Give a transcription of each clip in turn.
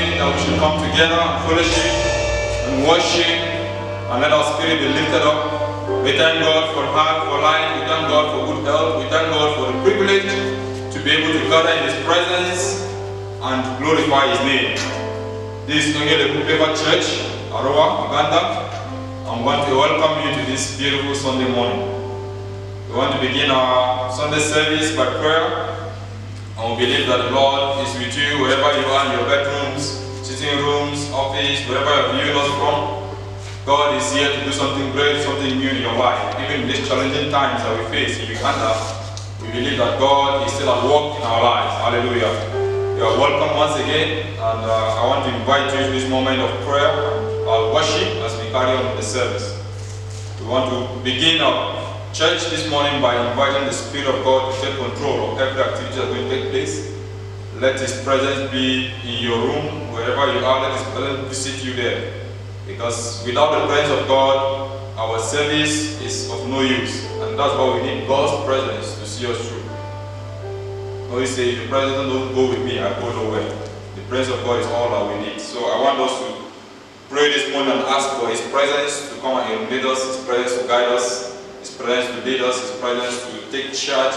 saying that we should come together and fellowship and worship and let our spirit be lifted up. We thank God for heart, for life. We thank God for good health. We thank God for the privilege to be able to gather in His presence and glorify His name. This is Ongele Kupeva Church, Aroa, Uganda. I want to welcome you to this beautiful Sunday morning. We want to begin our Sunday service by prayer. And we believe that the Lord is with you wherever you are, in your bedrooms, sitting rooms, office, wherever you're viewing us from. God is here to do something great, something new in your life. Even in these challenging times that we face in Uganda, we believe that God is still at work in our lives. Hallelujah. You are welcome once again, and I want to invite you to this moment of prayer and worship as we carry on with the service. We want to begin our church this morning by inviting the Spirit of God to take control of every activity that's going to take place. Let His presence be in your room, wherever you are, let His presence visit you there. Because without the presence of God, our service is of no use. And that's why we need God's presence to see us through. No, He says, if the presence doesn't go with me, I go nowhere. The presence of God is all that we need. So I want us to pray this morning and ask for His presence to come and illuminate us, His presence to guide us, His presence to lead us, His presence to take charge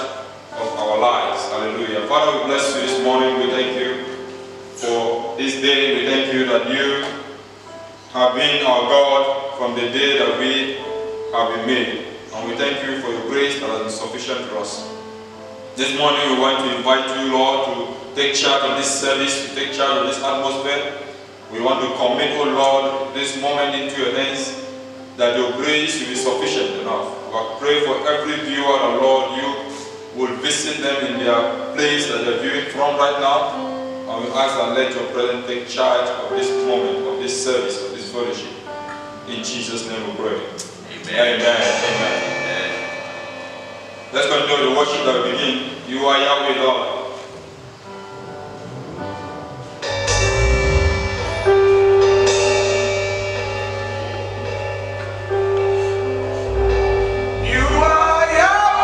of our lives. Hallelujah. Father, we bless you this morning. We thank you for this day. We thank you that you have been our God from the day that we have been made. And we thank you for your grace that has been sufficient for us. This morning we want to invite you, Lord, to take charge of this service, to take charge of this atmosphere. We want to commit, oh Lord, this moment into your hands, that your grace will be sufficient enough. I pray for every viewer, and Lord, you will visit them in their place that they're viewing from right now. And we ask that let your presence take charge of this moment, of this service, of this fellowship. In Jesus' name we pray. Amen. Amen. Amen. Let's continue the worship that we begin. You are Yahweh God. You are Yahweh.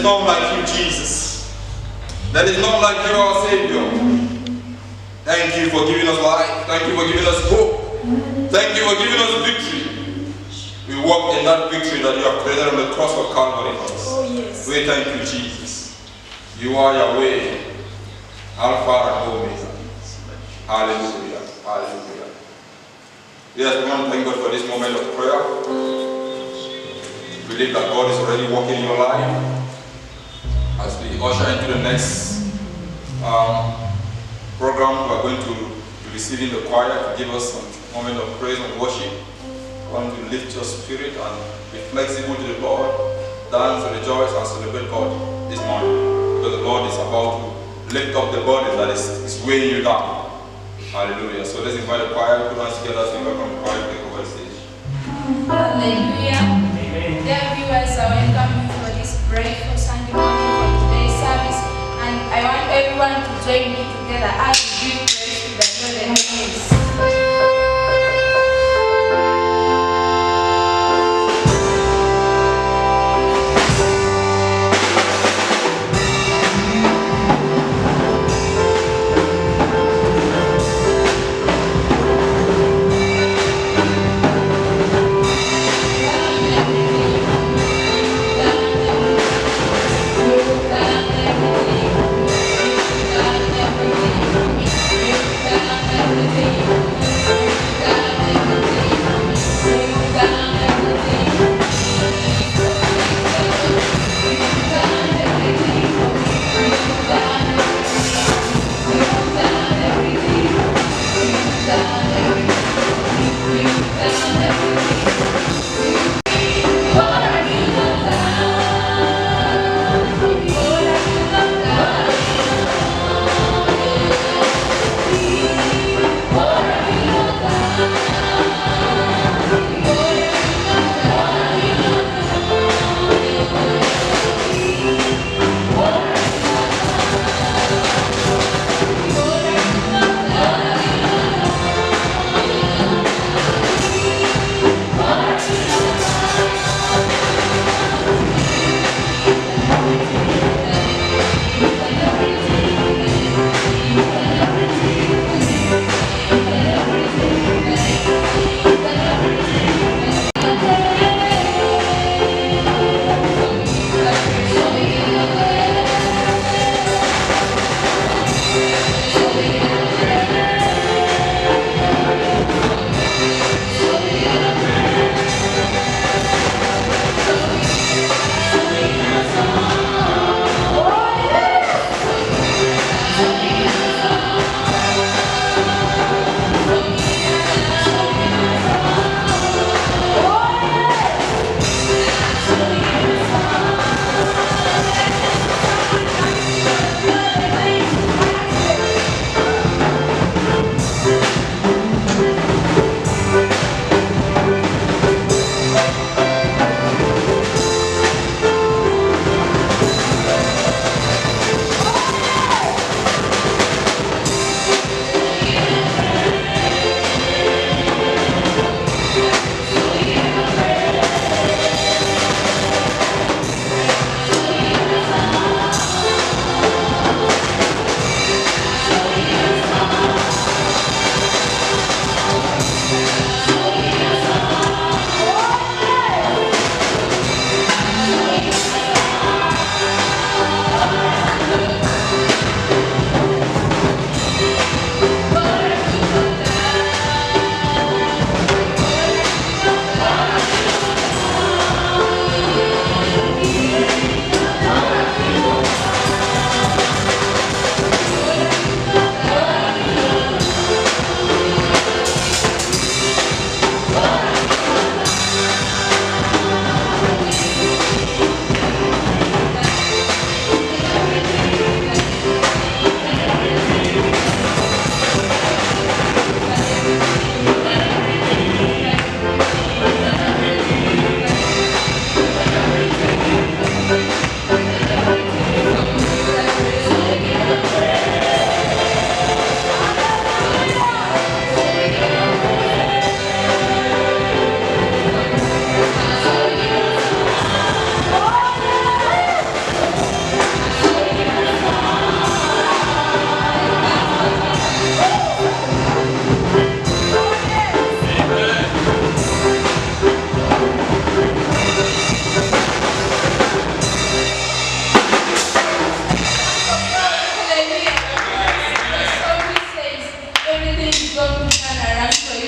none like you, Jesus. There is none like you, our Savior. Thank you for giving us life. Thank you for giving us hope. Thank you for giving us victory. We walk in that victory that you have created on the cross of Calvary for us. Oh, yes. We thank you, Jesus. You are Yahweh, Alpha and Omega. Hallelujah. Hallelujah. Yes, we want to thank God for this moment of prayer. We believe that God is already working in your life. As we usher into the next program, we are going to be receiving the choir to give us some moment of praise and worship. We want to lift your spirit and be flexible to the Lord, dance, rejoice, and celebrate God this morning. Because the Lord is about to lift up the burden that is weighing you down. Hallelujah. So let's invite the choir, put us together as we welcome the choir to take over the stage. Hallelujah. Amen. Dear viewers, I welcome you for this break for Sunday morning for today's service. And I want everyone to join me together as we give praise to the Lord and His.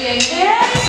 again. Amen.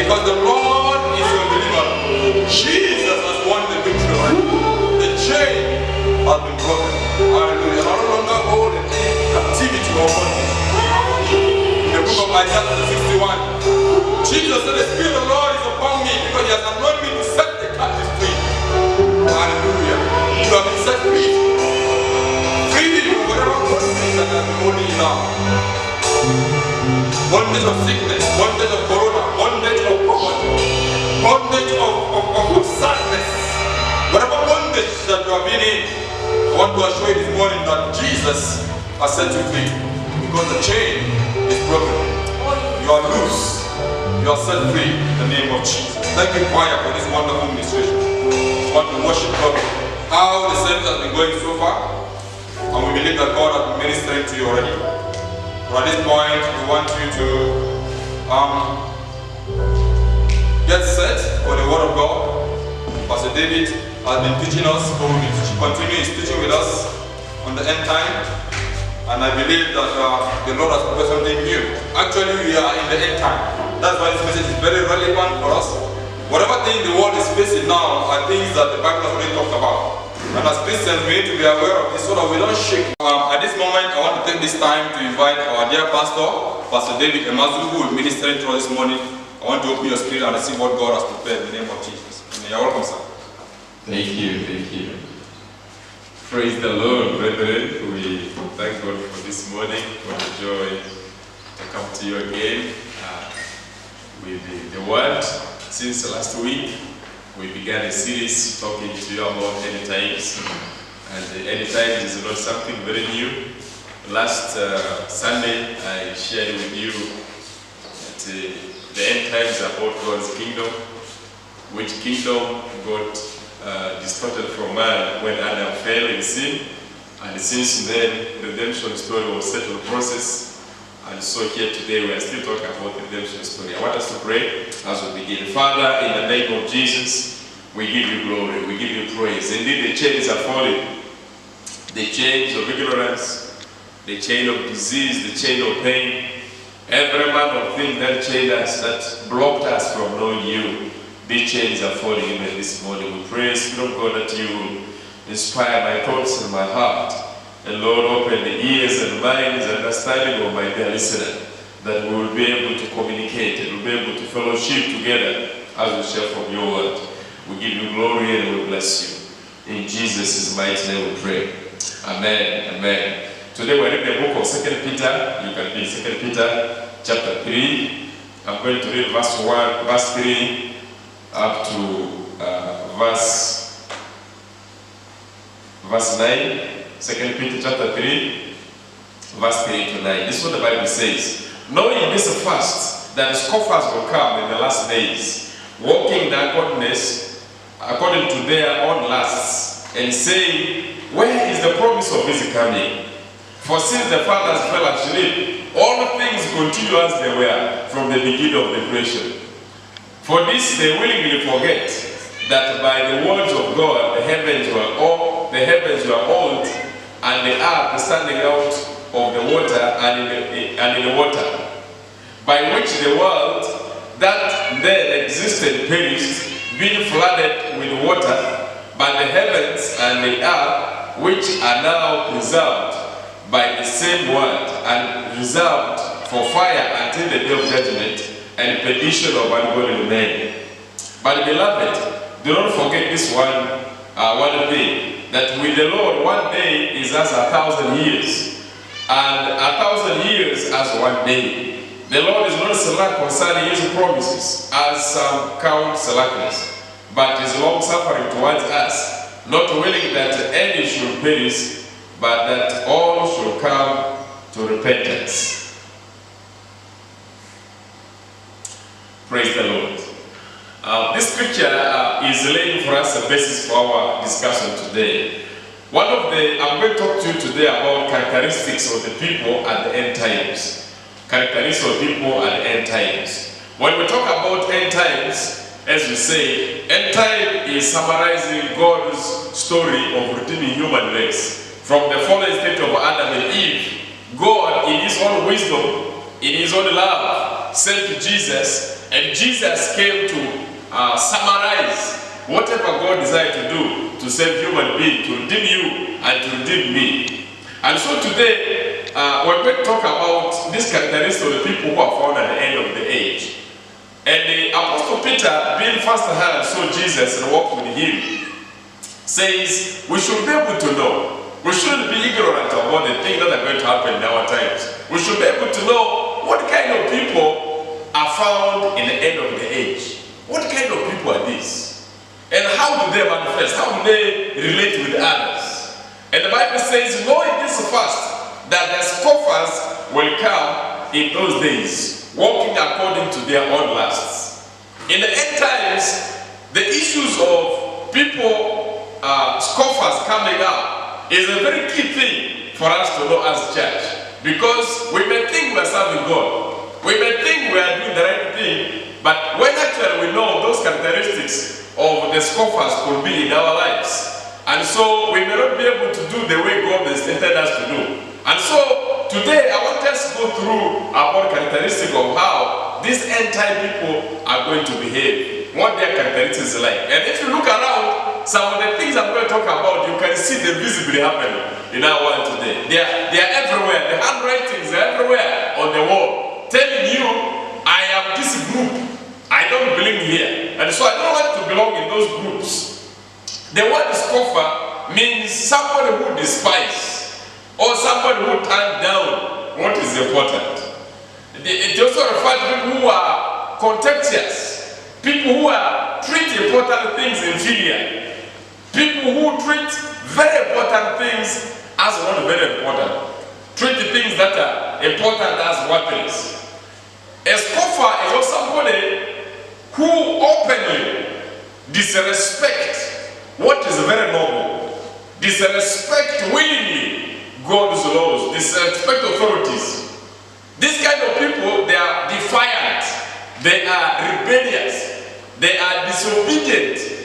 Because the Lord is your deliverer. Jesus has won the victory. The chain has been broken. Hallelujah. No longer hold in captivity or bondage. In the book of Isaiah 61, Jesus said, the Spirit of the Lord is upon me because He has anointed me to set the captives free. Hallelujah. You have been set free. Free from whatever bondage that has been holding you down. Bondage of sickness, bondage of corona, bondage of poverty, bondage of sadness. Whatever bondage that you have been in, I want to assure you this morning that Jesus has set you free. Because the chain is broken. You are loose. You are set free in the name of Jesus. Thank you, choir, for this wonderful ministration. I want to worship God. How the service has been going so far, and we believe that God has been ministering to you already. But at this point, we want you to get set for the Word of God. Pastor David has been teaching us, who will continue his teaching with us on the end time. And I believe that the Lord has prepared something new. Actually, we are in the end time. That's why this message is very relevant for us. Whatever thing the world is facing now are things that the Bible has already talked about. And as Christians, we need to be aware of this so that we don't shake. At this moment, I want to take this time to invite our dear pastor, Pastor David Emazu, who will minister to us this morning. I want to open your spirit and see what God has prepared in the name of Jesus. You're welcome, sir. Thank you, thank you. Praise the Lord, brethren. We thank God for this morning. What a joy to come to you again with the Word. Since last week, we began a series talking to you about end times. And the end times is not something very new. Last Sunday, I shared with you that the end times are about God's kingdom, which kingdom got distorted from man when Adam fell in sin, and since then the redemption story was set on process. And so here today we are still talking about the redemption story. I want us to pray as we begin. Father, in the name of Jesus, we give you glory, we give you praise. Indeed, the chains are falling. The chains of ignorance, the chain of disease, the chain of pain, every man of things that chained us, that blocked us from knowing you. These chains are falling even this morning. We pray, Spirit of God, that you inspire my thoughts and my heart. And Lord, open the ears and minds and understanding of my dear listener, that we will be able to communicate and we'll be able to fellowship together as we share from your word. We give you glory and we bless you. In Jesus' mighty name we pray. Amen. Amen. Today we're in the book of 2 Peter. You can read 2 Peter chapter 3. I'm going to read verse 1, verse 3 up to verse 9. 2 Peter chapter 3, verse 3 to 9. This is what the Bible says. Knowing this first, that scoffers will come in the last days, walking in uncleanness according to their own lusts, and saying, where is the promise of his coming? For since the fathers fell asleep, all things continue as they were from the beginning of the creation. For this they willingly forget that by the words of God the heavens were old, and the earth standing out of the water and in the water, by which the world that then existed perished, being flooded with water, but the heavens and the earth, which are now preserved by the same word, and reserved for fire until the day of judgment and perdition of ungodly men. But beloved, do not forget this one thing, that with the Lord 1 day is as 1,000 years, and 1,000 years as 1 day. The Lord is not slack concerning his promises, as some count slackness, but is long suffering towards us, not willing that any should perish, but that all should come to repentance. Praise the Lord. This scripture is laying for us a basis for our discussion today. I'm going to talk to you today about characteristics of the people at the end times. Characteristics of people at the end times. When we talk about end times, as we say, end time is summarizing God's story of redeeming human race. From the fallen state of Adam and Eve, God, in his own wisdom, in his own love, sent Jesus And Jesus came to summarize whatever God desired to do to save human beings, to redeem you and to redeem me. And so today, we're going to talk about this characteristic of the people who are found at the end of the age. And the Apostle Peter, being first-hand, saw Jesus and walked with him, says we should be able to know. We shouldn't be ignorant about the things that are going to happen in our times. We should be able to know what kind of people are found in the end of the age. What kind of people are these? And how do they manifest? How do they relate with others? And the Bible says, knowing this first, that the scoffers will come in those days, walking according to their own lusts. In the end times, the issues of people, scoffers coming up, is a very key thing for us to know as a church. Because we may think we are serving God. We may think we are doing the right thing, but when actually we know those characteristics of the scoffers could be in our lives. And so we may not be able to do the way God has intended us to do. And so today I want us to go through about characteristics of how these end time people are going to behave, what their characteristics are like. And if you look around, some of the things I'm going to talk about, you can see them visibly happening in our world today. They are everywhere. The handwritings are everywhere on the wall, telling you, I am this group. I don't belong here. And so I don't want to belong in those groups. The word scoffer means somebody who despises or somebody who turns down what is important. It also refers to people who are contemptuous, people who treat important things inferior. People who treat very important things as not very important. Treat the things that are important as worthless. A scoffer is also somebody who openly disrespect what is very noble. Disrespect willingly God's laws. Disrespect authorities. These kind of people, they are defiant. They are rebellious. They are disobedient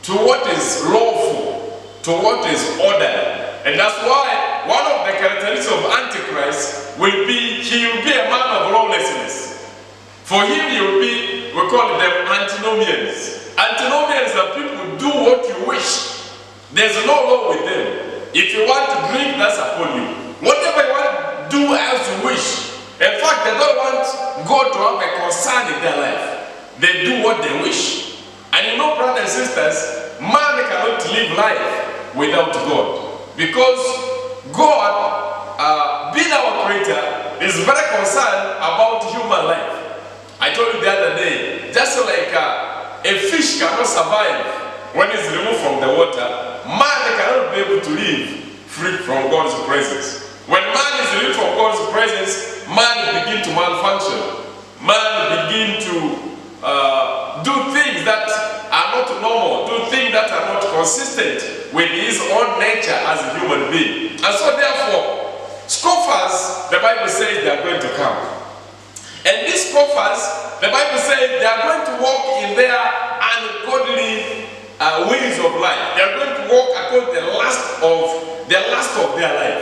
to what is lawful, to what is ordered. And that's why one of the characteristics of Antichrist will be, he will be a man of lawlessness. For him, he will be, we call them antinomians. Antinomians are people who do what you wish. There's no law with them. If you want to drink, that's upon you. Whatever you want, do as you wish. In fact, they don't want God to have a concern in their life. They do what they wish. And you know, brothers and sisters, man cannot live life without God. Because God, being our creator, is very concerned about human life. I told you the other day, just like a fish cannot survive when it's removed from the water, man cannot be able to live free from God's presence. When man is removed from God's presence, man begins to malfunction. Man begins to do things that are not normal, do things that are not consistent with his own nature as a human being. And so therefore, scoffers, the Bible says they are going to come. And these scoffers, the Bible says they are going to walk in their ungodly ways of life. They are going to walk according to the lust of their life.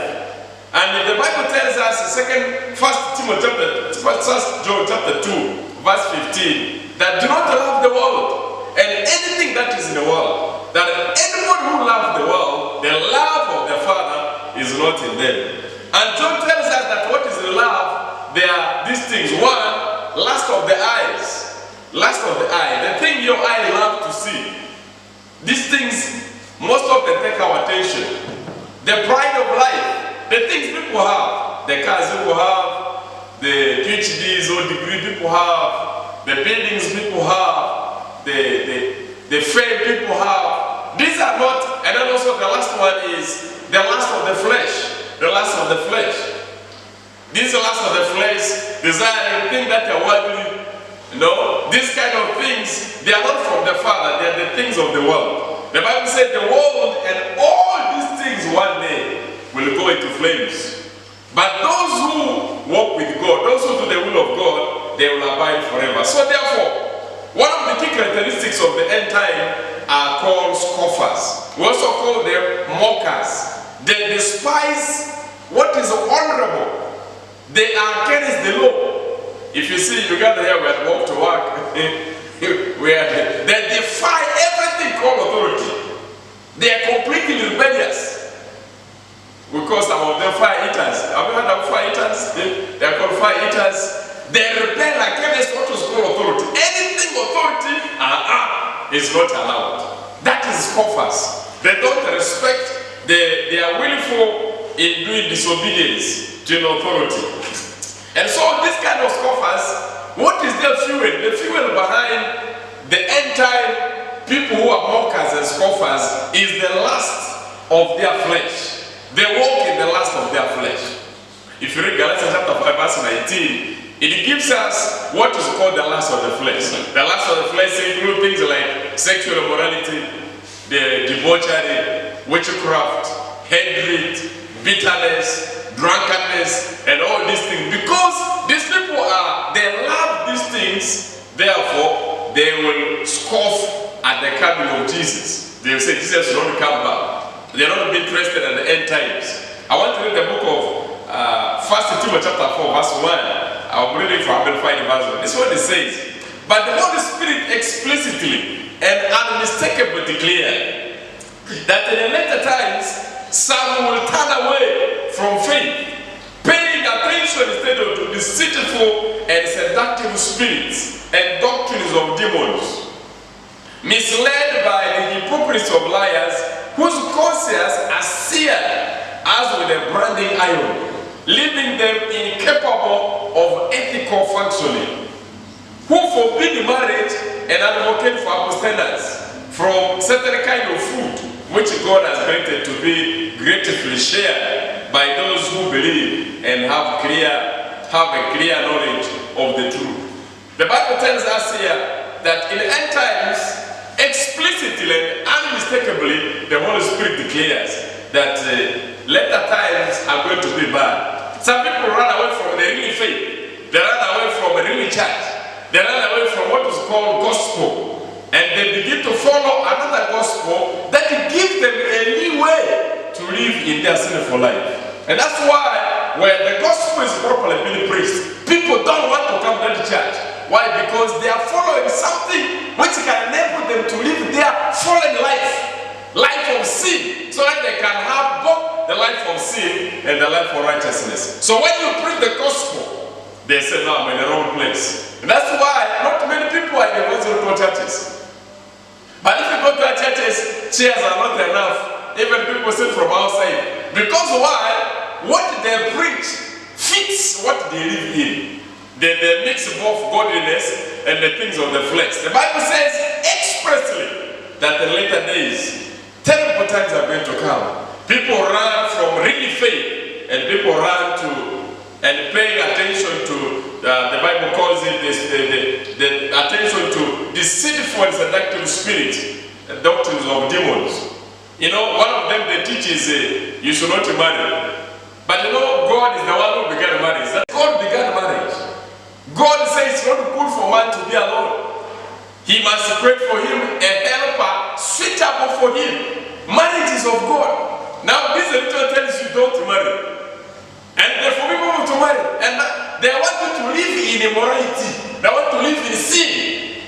And the Bible tells us in 1 John chapter 2, verse 15, that do not love the world and anything that is in the world. That anyone who loves the world, the love of the Father is not in them. And John tells us that what is love, there are these things. One, lust of the eyes. Lust of the eye. The thing your eye loves to see. These things, most of them take our attention. The pride of life. The things people have. The cars people have. The PhDs or degree people have. The buildings people have. The fame people have. These are not, and then also the last one is the lust of the flesh. The lust of the flesh. This lust of the flesh, desiring things that are worldly, these kind of things, they are not from the Father, they are the things of the world. The Bible says the world and all these things one day will go into flames. But those who walk with God, those who do the will of God, they will abide forever. So therefore, one of the key characteristics of the end time are called scoffers. We also call them mockers. They despise what is honorable. They are against the law. If you see, you gather here, we have walked to work. They defy everything called authority. They are completely rebellious. We call some of them fire eaters. Have you heard of fire eaters? They are called fire eaters. They rebel against what is called authority. Anything authority is not allowed. That is scoffers. They don't respect, they are willful in doing disobedience to an authority. And so this kind of scoffers, what is their fuel? The fuel behind the entire people who are mockers and scoffers is the lust of their flesh. They walk in the lust of their flesh. If you read Galatians chapter 5 verse 19, it gives us what is called the lust of the flesh. The lust of the flesh includes things like sexual immorality, the debauchery, witchcraft, hatred, bitterness, drunkenness, and all these things. Because these people they love these things, therefore they will scoff at the coming of Jesus. They will say Jesus will not come back. They're not be interested at the end times. I want to read the book of 1 Timothy chapter 4 verse 1. I'm reading from Amplified Version. This is what it says. But the Holy Spirit explicitly and unmistakably declared that in the later times some will turn away from faith, paying attention instead of deceitful and seductive spirits and doctrines of demons, misled by the hypocrisy of liars, whose conscience are seared as with a branding iron, leaving them incapable of ethical functioning, who forbid marriage and advocate for abstinence from certain kind of food which God has granted to be gratefully shared by those who believe and have a clear knowledge of the truth. The Bible tells us here that in the end times, explicitly and unmistakably, the Holy Spirit declares that later times are going to be bad. Some people run away from the real faith. They run away from a real church. They run away from what is called gospel. And they begin to follow another gospel that gives them a new way to live in their sinful life. And that's why when the gospel is properly being preached, people don't want to come to the church. Why? Because they are following something which can enable them to live their fallen life of sin, so that they can have both the life of sin and the life of righteousness. So when you preach the gospel, they say, no, I'm in the wrong place. And that's why not many people are in the gospel churches. But if you go to our churches, chairs are not enough. Even people sit from outside. Because why? What they preach fits what they live in. They mix both godliness and the things of the flesh. The Bible says expressly that in later days, terrible times are going to come. People run from real faith, and people run to and paying attention to, the Bible calls it the attention to deceitful and seductive spirits, the doctrines of demons. You know, one of them they teach is you should not marry. But you know, God is the one who began marriage. God began marriage. God says it's not good for man to be alone. He must create for him a helper suitable for him. Marriage is of God. Now this little tells you don't marry. And they forbid people to marry. And they want you to live in immorality. They want to live in sin.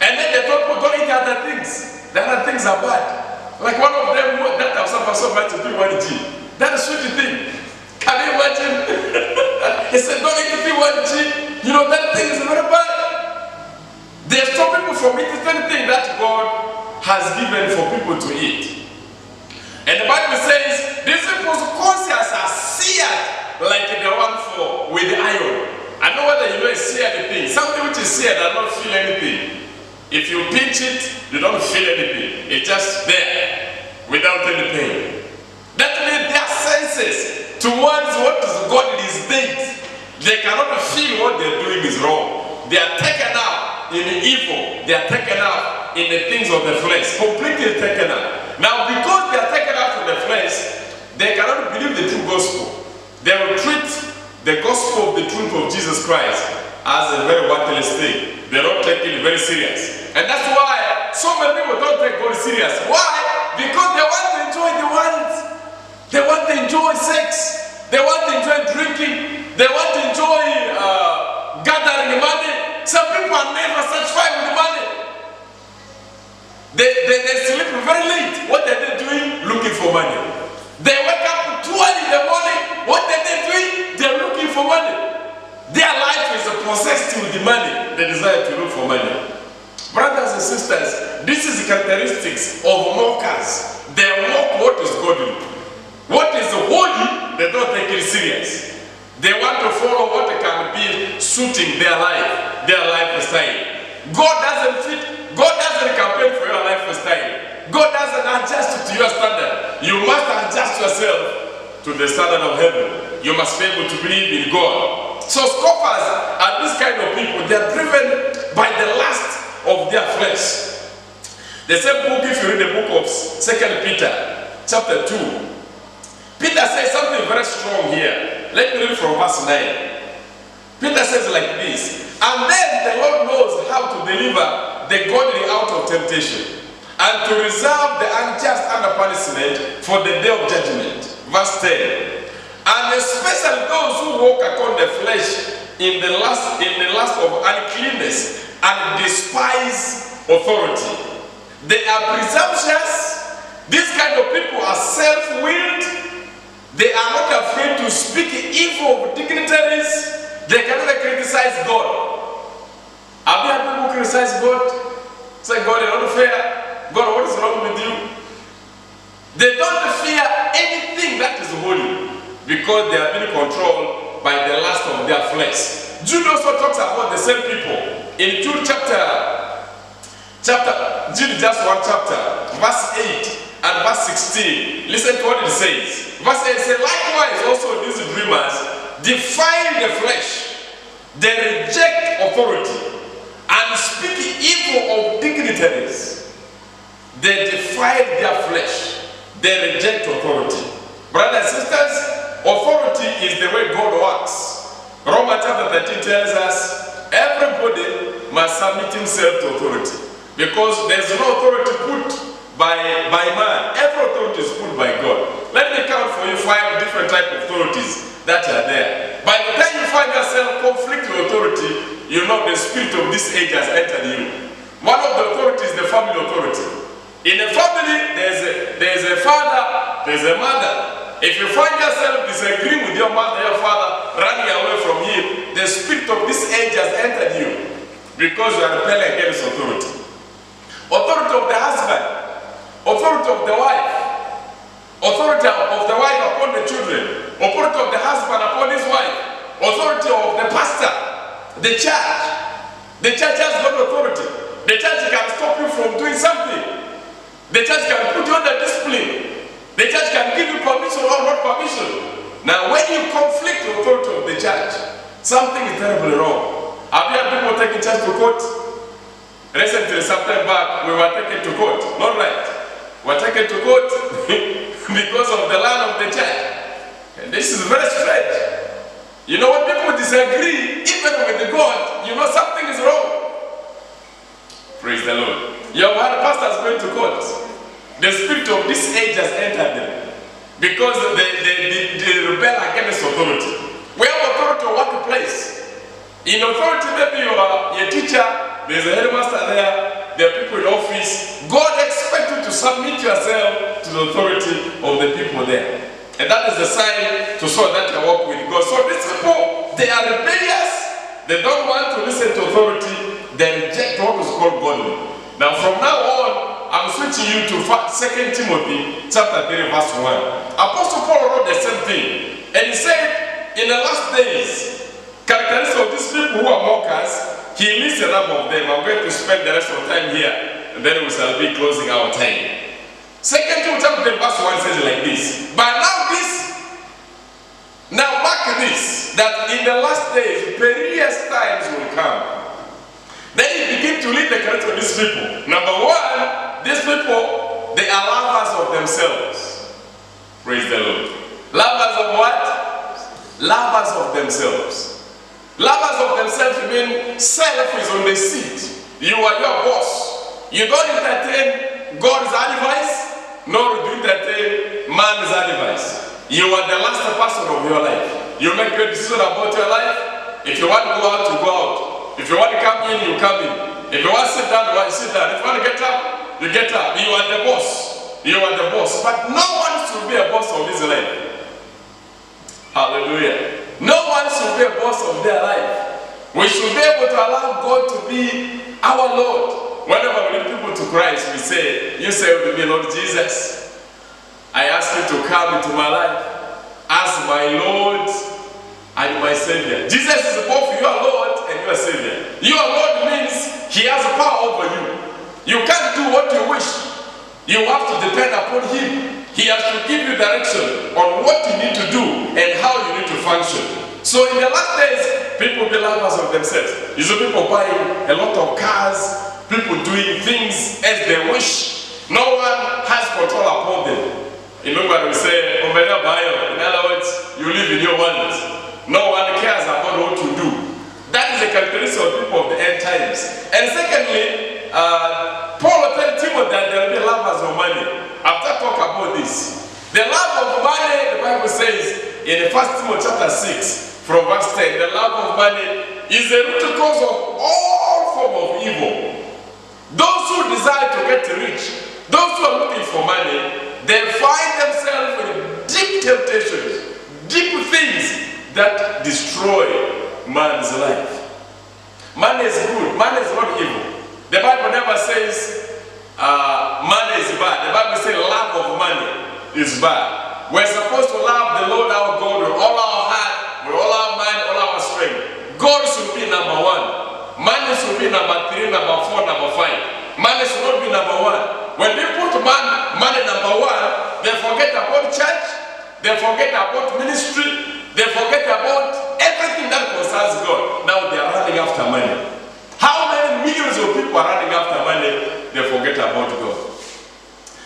And then they told people don't eat other things. The other things are bad. Like one of them that have suffered so much to do 1G. That is sweet thing. Can you imagine? He said don't eat the 1G. You know, that thing is very bad. They stop people from eating anything that God has given for people to eat. And the Bible says, these people's consciences are seared like the one with iron. I know whether you know a seared thing. Something which is seared does not feel anything. If you pinch it, you don't feel anything. It's just there, without any pain. That means their senses towards what is godly things. They cannot feel what they're doing is wrong. They are taken up in the evil. They are taken up in the things of the flesh. Completely taken up. Now, because they are taken up from the flesh, they cannot believe the true gospel. They will treat the gospel of the truth of Jesus Christ as a very worthless thing. They don't take it very serious. And that's why so many people don't take God serious. Why? Because they want to enjoy the world. They want to enjoy sex. They want to enjoy drinking. They want to enjoy gathering money. Some people are never satisfied with the money. They sleep very late. What are they doing? Looking for money. They wake up too early in the morning. What are they doing? They're looking for money. Their life is possessed with the money. They desire to look for money. Brothers and sisters, this is the characteristics of mockers. They mock what is godly. What is holy, they don't take it serious. They want to follow what can be suiting their lifestyle. God doesn't campaign for your lifestyle. God doesn't adjust to your standard. You must adjust yourself to the standard of heaven. You must be able to believe in God. So scoffers are this kind of people. They are driven by the lust of their flesh. The same book, if you read the book of 2 Peter, chapter 2, Peter says something very strong here. Let me read from verse 9. Peter says like this, and then the Lord knows how to deliver the godly out of temptation, and to reserve the unjust under punishment for the day of judgment. Verse 10. And especially those who walk according to the flesh in the lust of uncleanness and despise authority. They are presumptuous. These kind of people are self-willed. They are not afraid to speak evil of dignitaries. They cannot criticize God. Have you had people criticize God? Say, God, you're not fair. God, what is wrong with you? They don't fear anything that is holy because they are being controlled by the lust of their flesh. Jude also talks about the same people. In Jude Jude just one chapter, verse 8 and verse 16. Listen to what it says. Verse 8 says, likewise also these dreamers defile the flesh. They reject authority and speak evil of dignitaries. They defile their flesh. They reject authority. Brothers and sisters, authority is the way God works. Romans chapter 13 tells us everybody must submit himself to authority, because there's no authority put by man. Every authority is put by God. Let me count for you 5 different types of authorities that are there. By the time you find yourself conflict with authority, you know the spirit of this age has entered you. One of the authorities is the family authority. In a family, there's a father, there's a mother. If you find yourself disagreeing with your mother, your father, running away from him, the spirit of this age has entered you because you are rebelling against authority. Authority of the husband, authority of the wife, authority of the wife upon the children, authority of the husband upon his wife, authority of the pastor, the church. The church has got authority. The church can stop you from doing something. The church can put you under discipline. The church can give you permission or not permission. Now, when you conflict the authority of the church, something is terribly wrong. Have you had people taking church to court? Recently, sometime back, we were taken to court. Not right. We were taken to court because of the land of the church. And this is very strange. You know, when people disagree, even with God, you know something is wrong. Praise the Lord. You have had pastors going to court. The spirit of this age has entered them because they rebel against authority. We have authority in workplace. In authority, maybe you are a teacher, there's a headmaster there, there are people in office. God expects you to submit yourself to the authority of the people there. And that is the sign to show that you walk with God. So these people, they are rebellious. They don't want to listen to authority. They reject what is called godly. Now from now on, I'm switching you to 2 Timothy chapter 3 verse 1. Apostle Paul wrote the same thing. And he said, in the last days, characteristics of these people who are mockers, he lists a number of them. I'm going to spend the rest of the time here, and then we shall be closing our time. 2 Timothy chapter 3 verse 1 says like this. But now mark this, that in the last days, perilous times will come. Then he began to lead the character of these people. Number 1, these people, they are lovers of themselves. Praise the Lord. Lovers of what? Lovers of themselves. Lovers of themselves mean self is on the seat. You are your boss. You don't entertain God's advice, nor do you entertain man's advice. You are the last person of your life. You make a decision about your life. If you want to go out, you go out. If you want to come in, you come in. If you want to sit down, you sit down. If you want to get up, you get up. You are the boss. You are the boss. But no one should be a boss of his life. Hallelujah. No one should be a boss of their life. We should be able to allow God to be our Lord. Whenever we lead people to Christ, we say, you say with me, Lord Jesus, I ask you to come into my life as my Lord and my Savior. Jesus is both your Lord and your Savior. Your Lord means He has power over you. You can't do what you wish. You have to depend upon Him. He has to give you direction on what you need to do and how you need to function. So in the last days, people be lovers of themselves. You see people buying a lot of cars, people doing things as they wish. No one has control upon them. Remember we say, in other words, you live in your world. No one cares about what you do. That is a characteristic of people of the end times. And secondly, Paul tells Timothy that there will be lovers of money. After talk about this, the love of money, the Bible says in 1 Timothy chapter 6, from verse 10, the love of money is the root cause of all form of evil. Those who desire to get rich, those who are looking for money, they find themselves in deep temptations, deep things that destroy man's life. Money is good, money is not evil. The Bible never says money is bad. The Bible says love of money is bad. We're supposed to love the Lord our God with all our heart, with all our mind, all our strength. God should be number one. Money should be number 3, number 4, number 5. Money should not be number 1. When they put money number 1, they forget about church, they forget about ministry, they forget about everything that concerns God. Now they are running after money. How many millions of people are running after money? They forget about God.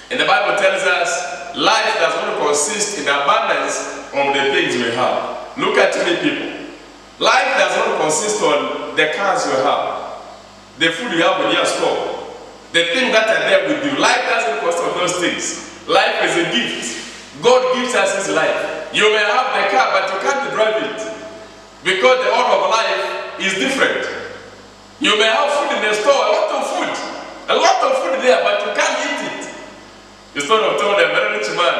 And the Bible tells us life does not consist in abundance of the things we have. Look at many people. Life does not consist on the cars you have, the food you have in your store, the things that are there with you. Life doesn't consist on those things. Life is a gift. God gives us His life. You may have the car, but you can't drive it because the order of life is different. You may have food in the store, a lot of food there, but you can't eat it. You sort of told a very rich man,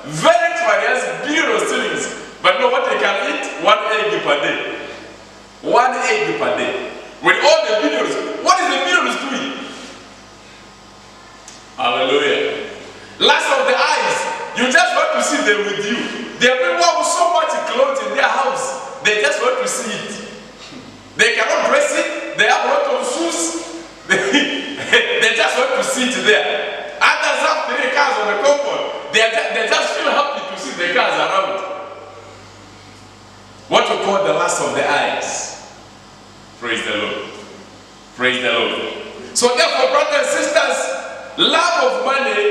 he has billions of shillings, but know what he can eat? 1 egg per day. 1 egg per day. With all the billions, what is the billions doing? Hallelujah. Last of the eyes, you just want to see them with you. There are people with so much clothes in their house, they just want to see it. They cannot dress it, they have a lot of shoes, they just want to sit there. Others have 3 cars on the compound. They just feel happy to see the cars around. What we call the lust of the eyes. Praise the Lord. Praise the Lord. So therefore, brothers and sisters, love of money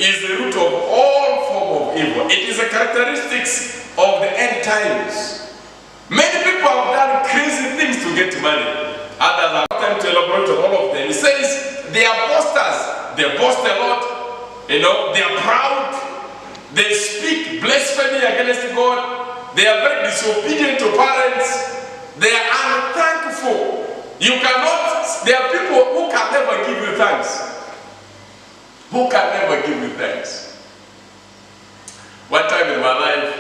is the root of all form of evil. It is a characteristic of the end times. Many people have done crazy things to get money. Others have time to elaborate on all of them. He says they are boasters. They boast a lot. They are proud. They speak blasphemy against God. They are very disobedient to parents. They are unthankful. There are people who can never give you thanks. Who can never give you thanks. One time in my life,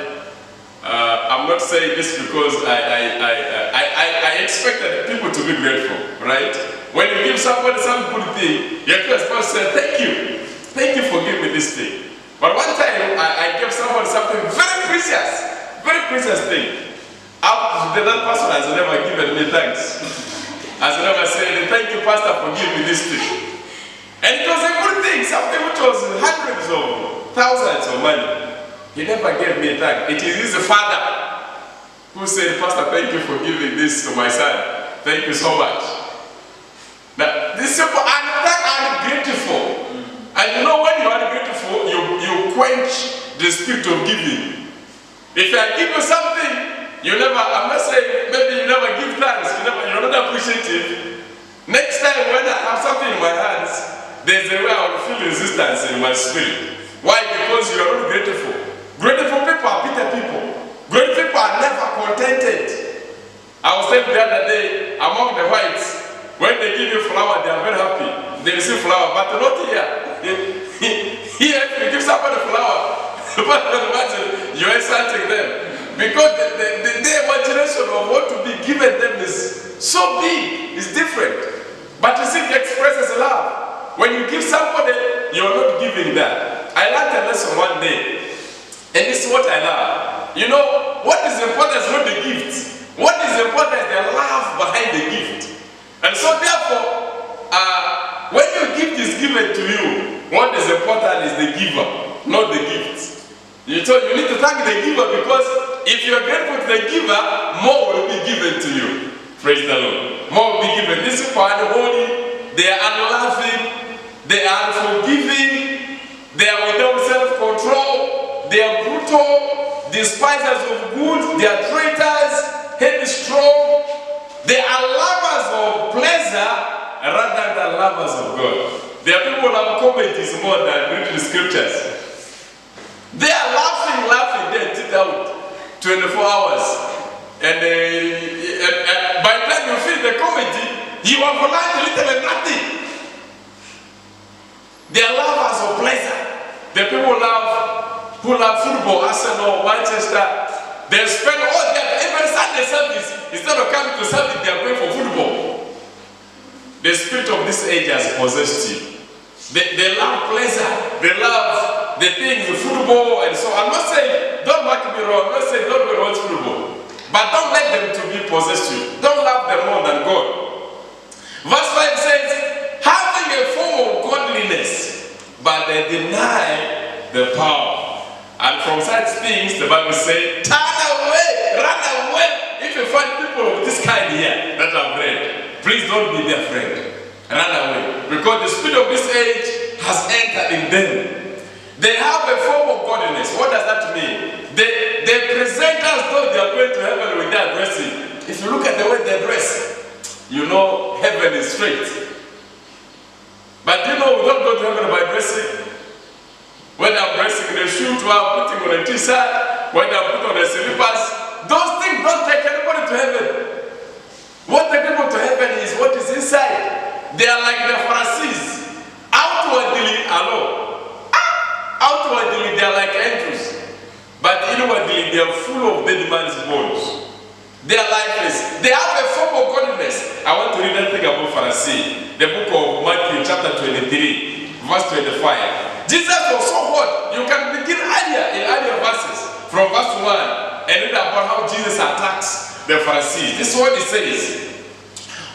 I'm not saying this because I expected people to be grateful, right? When you give somebody some good thing, you're supposed to say, thank you. Thank you for giving me this thing. But one time, I gave somebody something very precious thing. That person has never given me thanks. Has never said, thank you, Pastor, for giving me this thing. And it was a good thing, something which was hundreds of thousands of money. He never gave me thanks. It is his father who said, Pastor, thank you for giving this to my son. Thank you so much. Now, these people are ungrateful. And you know when you are grateful, you quench the spirit of giving. If I give you something, I'm not saying maybe you never give thanks, you're not appreciative. Next time when I have something in my hands, there's a way I will feel resistance in my spirit. Why? Because you are not grateful. Grateful people are bitter people. Grateful people are never contented. I was saying the other day, among the whites, when they give you flower, they are very happy. They receive flower, but not here. Here, if you give somebody flower, you're insulting them. Because the imagination of what to be given them is so big, it's different. But you see, it expresses love. When you give somebody, you're not giving that. I learned a lesson one day, and this is what I love. You know, what is important is not the gift. What is important is the love behind the gift. And so therefore, when your gift is given to you, what is important is the giver, not the gift. You need to thank the giver, because if you are grateful to the giver, more will be given to you. Praise the Lord. More will be given. These people are unholy, they are unloving, they are unforgiving, they are without self-control, they are brutal, despisers of good, they are traitors, headstrong, they are lovers of pleasure rather than lovers of God. There are people who have comedies more than reading scriptures. They are laughing, they sit out 24 hours. And by the time you finish the comedy, you have learned little and nothing. They are lovers of pleasure. The people who love football, Arsenal, Manchester, they spend all their every Sunday service, instead of coming to service, they are going for football. The spirit of this age has possessed you. They love pleasure, they love the things, the football, and so I'm not saying, don't mark me wrong, I'm not saying don't go watch football. But don't let them to be possessed you. Don't love them more than God. Verse 5 says, having a form of godliness, but they deny the power. And from such things, the Bible says, turn away, run away. If you find people of this kind here that I've read, please don't be their friend. Run away. Because the spirit of this age has entered in them. They have a form of godliness. What does that mean? They present as though they are going to heaven with their dressing. If you look at the way they dress, you know heaven is straight. But you know we don't go to heaven by dressing. When I'm dressing in a shoe, I'm putting on a t-shirt, when I put on the slippers, those things don't take anybody to heaven. What takes people to heaven is what is inside. They are like the Pharisees. Outwardly alone. Outwardly they are like angels. But inwardly they are full of dead man's bones. They are lifeless. They have a form of godliness. I want to read that thing about Pharisee. The book of Matthew chapter 23, verse 25. Jesus was so hot. You can begin earlier verses. From verse 1 and read about how Jesus attacks the Pharisees. This is what he says.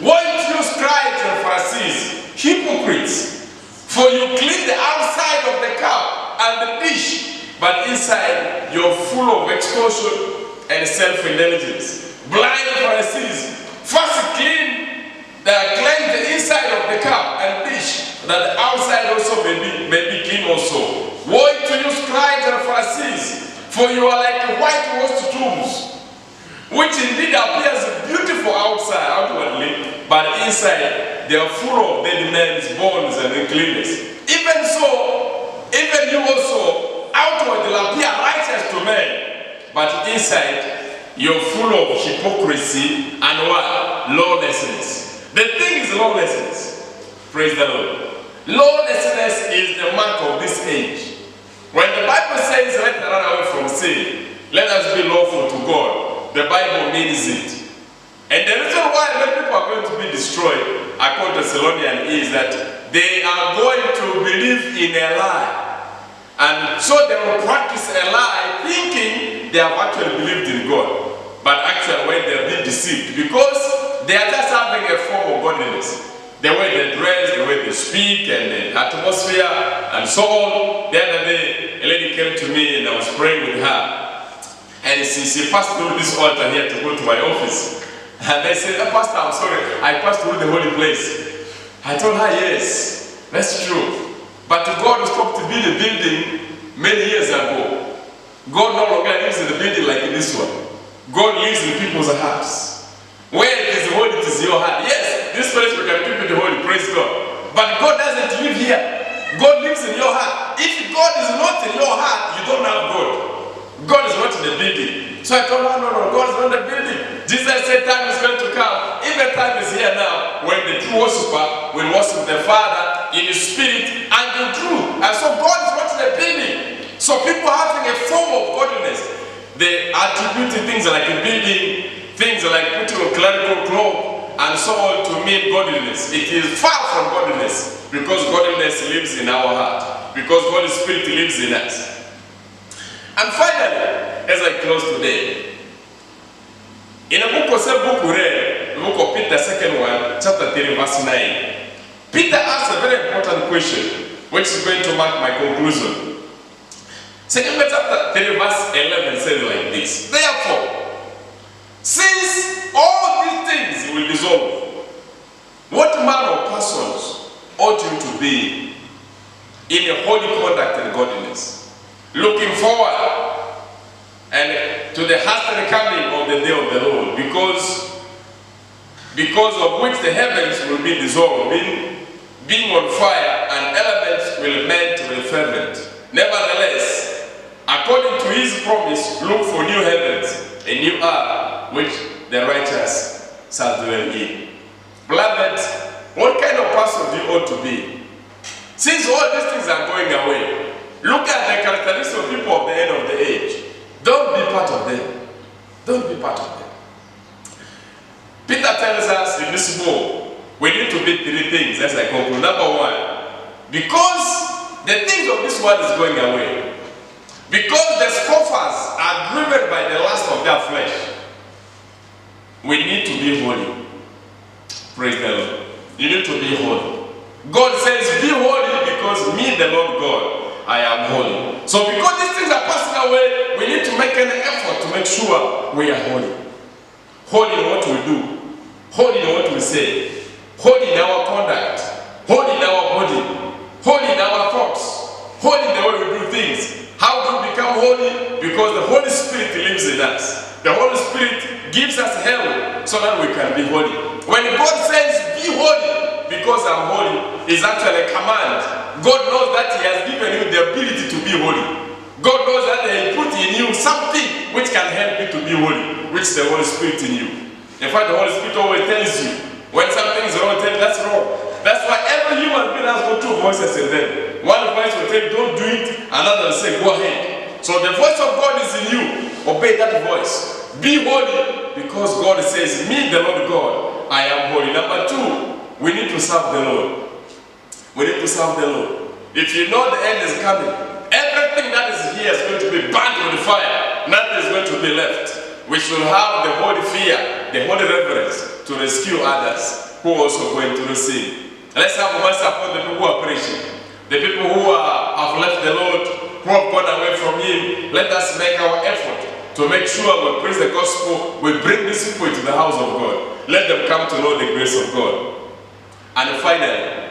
Woe to you, scribes and Pharisees, hypocrites, for you clean the outside of the cup and the dish, but inside you're full of extortion and self-indulgence. Blind Pharisees, first cleanse the inside of the cup and dish, that the outside also may be clean also. Woe to you, scribes and Pharisees, for you are like whitewashed tombs, which indeed appears beautiful outwardly, but inside they are full of dead men's bones and uncleanness. Even so, even you also outwardly appear righteous to men, but inside you're full of hypocrisy and what? Lawlessness. The thing is lawlessness. Praise the Lord. Lawlessness is the mark of this age. When the Bible says let us run away from sin, let us be lawful to God, the Bible means it. And the reason why many people are going to be destroyed, according to Thessalonians, is that they are going to believe in a lie. And so they will practice a lie thinking they have actually believed in God. But actually when they are being deceived, because they are just having a form of godliness. The way they dress, the way they speak, and the atmosphere, and so on. The other day, a lady came to me and I was praying with her. And she passed through this altar here to go to my office. And I said, oh, Pastor, I'm sorry, I passed through the holy place. I told her, yes, that's true. But God stopped to build a building many years ago. God no longer lives in the building like this one. God lives in people's hearts. Where it is holy, it is your heart. Yes, this place we can keep it holy, praise God. But God doesn't live here. God lives in your heart. If God is not in your heart, you don't have God. God is not in the building. So I told her, no, God is not in the building. Jesus said time is going to come. Even time is here now when the true worshiper will worship the Father in his spirit and in truth. And so God is watching the building. So people having a form of godliness, they attribute things like a building, things like putting a clerical cloak and so on to mean godliness. It is far from godliness because godliness lives in our heart, because God's Spirit lives in us. And finally, as I close today, in the book of the book of Peter, second one, chapter 3, verse 9, Peter asks a very important question, which is going to mark my conclusion. Second chapter 3, verse 11 says like this: therefore, since all these things will dissolve, what manner of persons ought you to be in a holy conduct and godliness, looking forward and to the hastened coming of the day of the Lord, because of which the heavens will be dissolved, being on fire, and elements will melt with fervent. Nevertheless, according to his promise, look for new heavens and new earth, which the righteous shall dwell in. Beloved, what kind of person do you ought to be? Since all these things are going away, look at the characteristics of people of the end of the age. Don't be part of them. Don't be part of them. Peter tells us in this book, we need to be three things as I conclude. Number one, because the things of this world is going away, because the scoffers are driven by the lust of their flesh, we need to be holy. Praise the Lord. You need to be holy. God says, be holy because me, the Lord God, I am holy. So because these things are passing away, we need to make an effort to make sure we are holy. Holy in what we do. Holy in what we say. Holy in our conduct. Holy in our body. Holy in our thoughts. Holy in the way we do things. How do we become holy? Because the Holy Spirit lives in us. The Holy Spirit gives us help so that we can be holy. When God says, be holy, because I'm holy, is actually a command. God knows that He has given you the ability to be holy. God knows that He put in you something which can help you to be holy, which is the Holy Spirit in you. In fact, the Holy Spirit always tells you, when something is wrong, tell you that's wrong. That's why every human being has got two voices in them. One voice will tell you, don't do it, another will say, go ahead. So the voice of God is in you. Obey that voice. Be holy, because God says, me, the Lord God, I am holy. Number two, we need to serve the Lord. We need to serve the Lord. If you know the end is coming, everything that is here is going to be burnt with fire. Nothing is going to be left. We should have the holy fear, the holy reverence to rescue others who are also going to receive. Let's have mercy upon the people who are perishing. The people who have left the Lord, who have gone away from Him. Let us make our effort to make sure we preach the gospel, we bring these people into the house of God. Let them come to know the grace of God. And finally,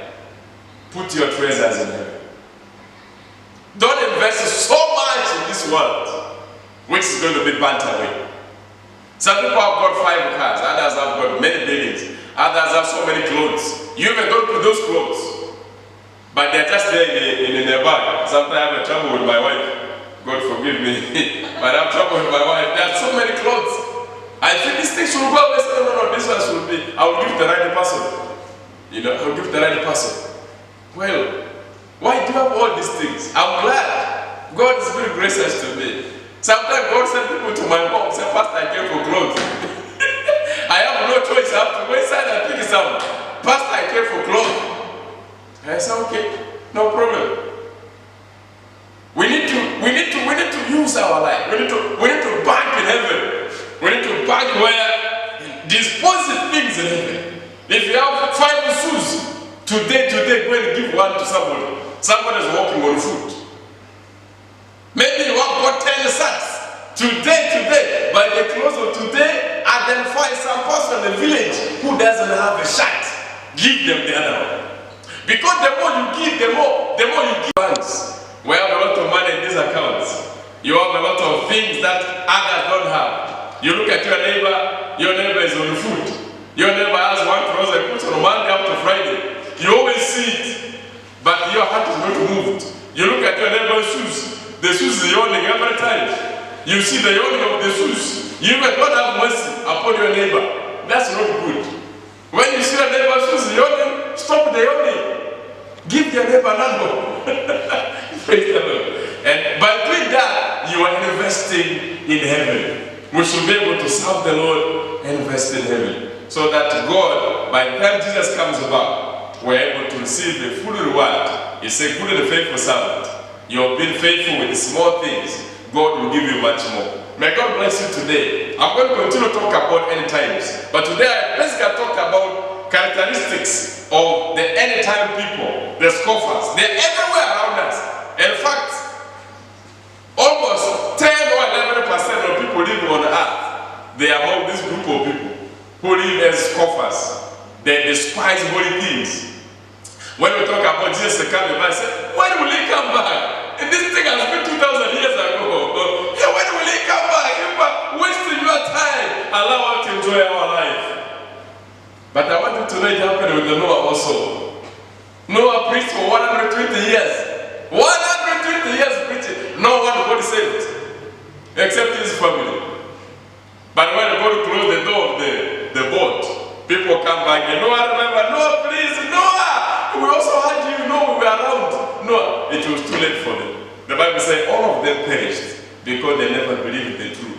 put your treasures in heaven. Don't invest so much in this world, which is going to be burnt away. Some people have got 5 cars, others have got many buildings, others have so many clothes. You even don't put those clothes, but they're just there in their bag. Sometimes I have trouble with my wife. God forgive me, but I have trouble with my wife. There are so many clothes. I think this thing should go away. No, this one should be. I will give the right person. You know, I will give the right person. Well, why do you have all these things? I'm glad God is very gracious to me. Sometimes God sends people to my home, say, Pastor, I came for clothes. I have no choice. I have to go inside and pick some. Pastor, I came for clothes. I say, okay, no problem. We need to use our life. We need to bank in heaven. We need to bank where deposit things in heaven. If you have 5 shoes, today, go and give one to somebody. Somebody is walking on foot. Maybe you have got 10 sacks. Today, by the close of today, identify some person in the village who doesn't have a shirt. Give them the other one. Because the more you give, the more you give. Banks. We have a lot of money in these accounts. You have a lot of things that others don't have. You look at your neighbor is on foot. Your neighbor has one trouser put on Monday up to Friday. You always see it, but your heart is not moved. You look at your neighbor's shoes. The shoes is yawning every time. You see the yawning of the shoes. You even don't have mercy upon your neighbor. That's not good. When you see your neighbor who's yawning, stop the yawning. Give your neighbor another. Praise the Lord. And by doing that, you are investing in heaven. We should be able to serve the Lord and invest in heaven. So that God, by the time Jesus comes about, we're able to receive the full reward. He said, good and faithful servant. You have been faithful with the small things. God will give you much more. May God bless you today. I'm going to continue to talk about end times. But today I basically talk about characteristics of the end time people, the scoffers. They're everywhere around us. In fact, almost 10 or 11% of people living on earth, they are among this group of people who live as scoffers. They despise holy things. When we talk about Jesus coming back, I say, when will he come back? And this thing has been 2,000 years ago. Yeah, when will he come back? You are wasting your time. Allow us to enjoy our life. But I want you to know it happened with the Noah also. Noah preached for 120 years. 120 years preaching. No one got saved. Except his family. But when God closed the door of the boat, people come back and Noah, remember, Noah, please, Noah! We also had you, know we were around. Noah, it was too late for them. The Bible says all of them perished because they never believed in the truth.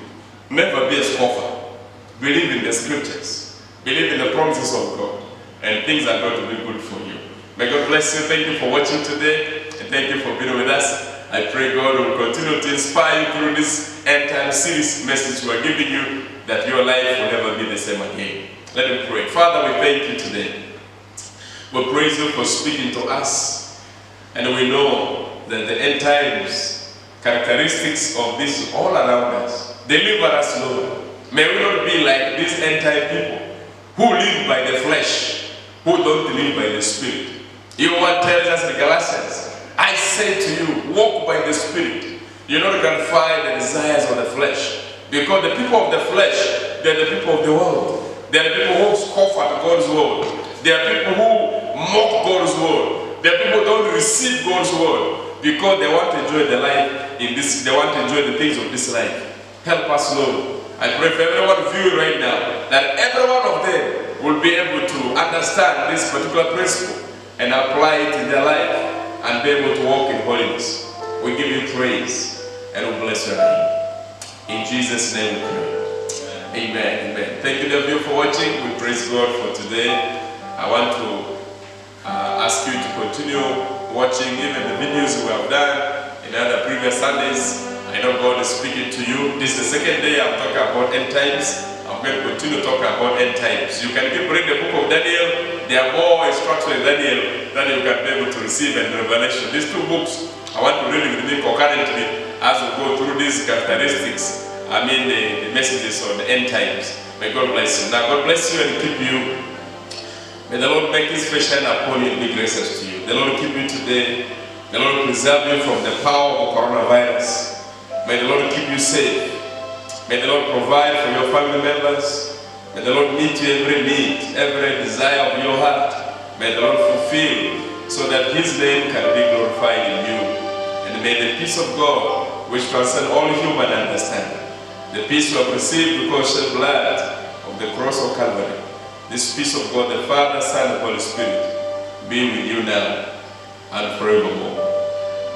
Never be a scoffer. Believe in the scriptures. Believe in the promises of God. And things are going to be good for you. May God bless you. Thank you for watching today. And thank you for being with us. I pray God will continue to inspire you through this end time series message we are giving you, that your life will never be the same again. Let me pray. Father, we thank you today. We praise you for speaking to us. And we know that the end times, characteristics of this all around us. Deliver us, Lord. May we not be like these end time people who live by the flesh, who don't live by the Spirit. Your word tells us in Galatians, I say to you, walk by the Spirit. You're not going to find the desires of the flesh. Because the people of the flesh, they're the people of the world. They're the people who scoff at God's word. There are people who mock God's word. There are people who don't receive God's word because they want to enjoy the life in this, they want to enjoy the things of this life. Help us, Lord. I pray for everyone viewing right now that every one of them will be able to understand this particular principle and apply it in their life and be able to walk in holiness. We give you praise and we bless your name. In Jesus' name we pray. Amen. Amen. Thank you, you for watching. We praise God for today. I want to ask you to continue watching even the videos we have done in other previous Sundays. I know God is speaking to you. This is the second day I'm talking about end times. I'm going to continue talking about end times. You can keep reading the book of Daniel. There are more instructions in Daniel that you can be able to receive in Revelation. These two books, I want to read with me concurrently as we go through these characteristics. The messages on the end times. May God bless you. Now God bless you and keep you. May the Lord make his face shine upon you and be gracious to you. The Lord keep you today. The Lord preserve you from the power of coronavirus. May the Lord keep you safe. May the Lord provide for your family members. May the Lord meet you every need, every desire of your heart. May the Lord fulfill so that his name can be glorified in you. And may the peace of God, which transcends all human understanding, the peace you have received because of the blood of the cross of Calvary, this peace of God, the Father, Son, and Holy Spirit, be with you now and forevermore.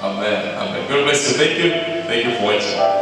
Amen. Amen. God bless you. Thank you. Thank you for watching.